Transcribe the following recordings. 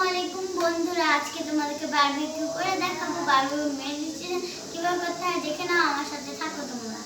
আলাইকুম বন্ধুরা, আজকে তোমাদেরকে বারবিকিউ করে দেখাবো। বারবিকিউ মেডিটেশন কিভাবে করতে হয় দেখে নাও, আমার সাথে থাকো তোমরা।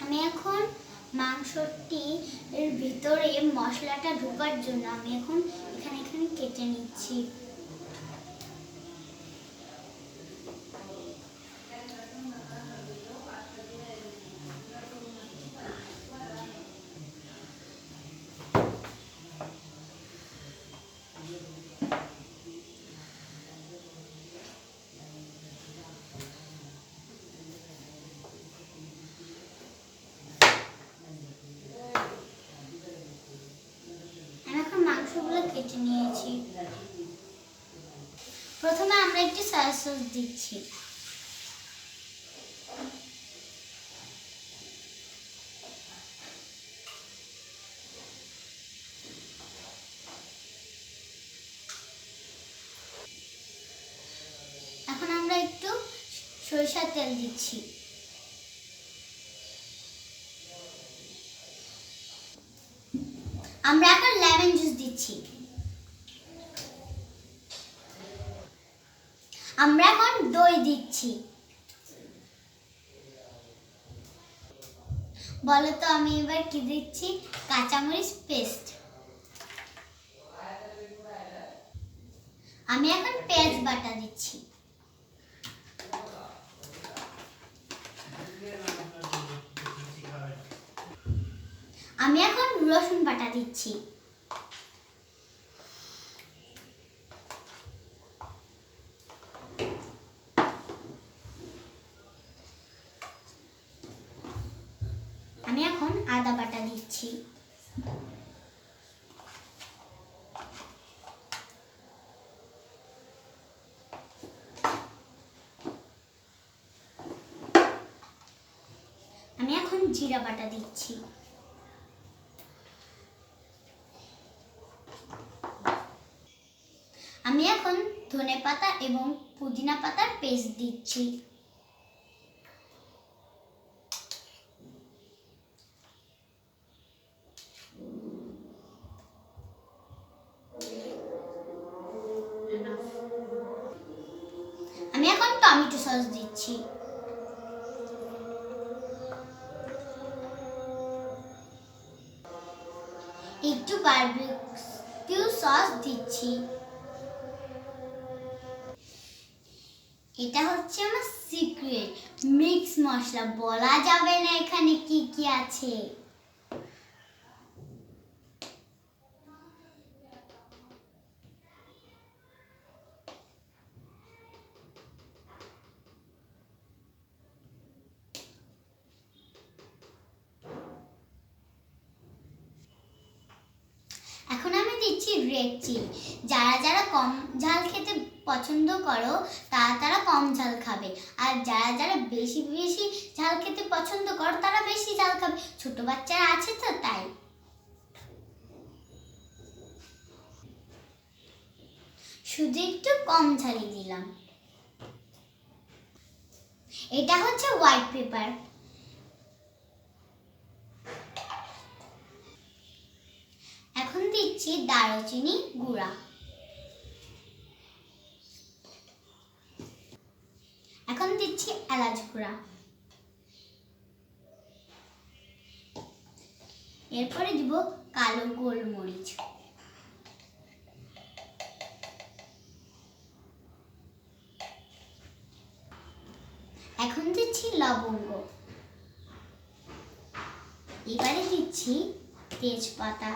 আমি এখন মাংসটি এর ভিতরে মশলাটা ঢোকার জন্য আমি এখন এখানে কেটে নিচ্ছি। মাংসগুলো কেটে নিয়েছি। প্রথমে আমরা একটি সয়া সস দিচ্ছি। এখন আমরা একটু সরিষার তেল দিচ্ছি। আমরা এখন লেমন জুস দিচ্ছি। আমরা এখন দই দিচ্ছি। বলো তো আমি এবার কি দিচ্ছি? কাঁচামরিচ পেস্ট। আমি এখন পেঁয়াজ বাটা দিচ্ছি। আমি এখন রসুন বাটা দিচ্ছি। আমি এখন আদা বাটা দিচ্ছি। আমি এখন জিরা বাটা দিচ্ছি। আমি এখন ধনেপাতা এবং পুদিনা পাতার পেস্ট দিচ্ছি। আমি এখন টমেটো সস দিচ্ছি। একটু বারবিকিউ সস দিচ্ছি। এটা হচ্ছে আমার সিক্রেট মিক্স মশলা, বলা যাবে না এখানে কি কি আছে। এখন আমি দিচ্ছি রেড চিলি। যারা যারা কম ঝাল খেতে পছন্দ করো তারা কম ঝাল খাবে, আর যারা যারা বেশি বেশি ঝাল খেতে পছন্দ করো তারা বেশি ঝাল খাবে। ছোট বাচ্চারা আছে তো তাই। শুধু একটু কম ঝালই দিলাম। এটা হচ্ছে হোয়াইট পেপার। এখন দিচ্ছি দারুচিনি গুঁড়া। এখন দিচ্ছি এলাচ গুঁড়া। এরপরে দিব কালো গোলমরিচ। এখন দিচ্ছি লবঙ্গ। এবারে দিচ্ছি তেজপাতা,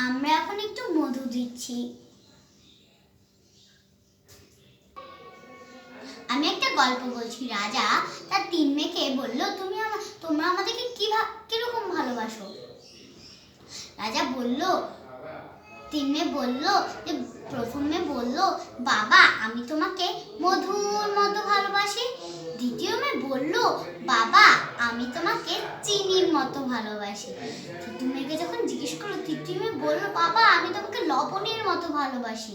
আমরা এখন একটু মধু দিচ্ছি। আমি একটা গল্প বলছি। রাজা তার 3 মেয়েকে বলল, তোমরা আমাদেরকে কিরকম ভালোবাসো? রাজা বলল, 3 মেয়ে বলল যে প্রথম মেয়ে বলল, বাবা আমি তোমাকে মধুর মতো ভালোবাসি। দ্বিতীয় মেয়ে বলল, বাবা আমি তোমাকে চিনির মতো ভালোবাসি। তৃতীয় মেয়েকে যখন জিজ্ঞেস করলো, তৃতীয় মেয়ে বলল, বাবা আমি তোমাকে লবণের মতো ভালোবাসি।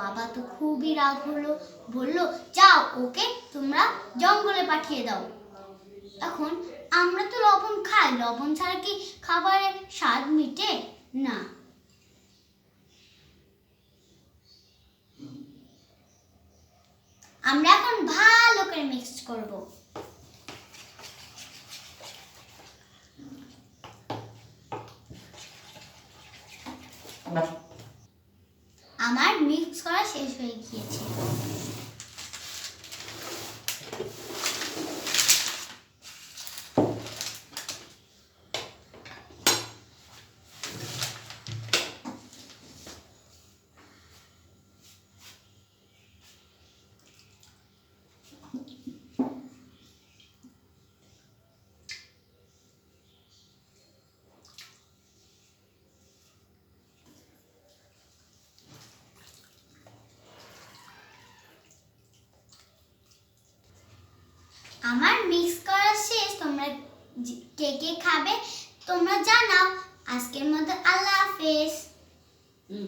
বাবা তো খুবই রাগ হলো, বলল, যাও ওকে তোমরা জঙ্গলে পাঠিয়ে দাও। এখন আমরা তো লবণ খাই, লবণ ছাড়া কি খাবারের স্বাদ মিটে না। আমরা এখন ভালো করে মিক্স করব। আমার মিক্স করা শেষ হয়ে গিয়েছে। আমার মিক্স করা শেষ। তোমরা কে কে খাবে তোমরা জানাও। আজকের মতো আল্লাহ হাফেজ।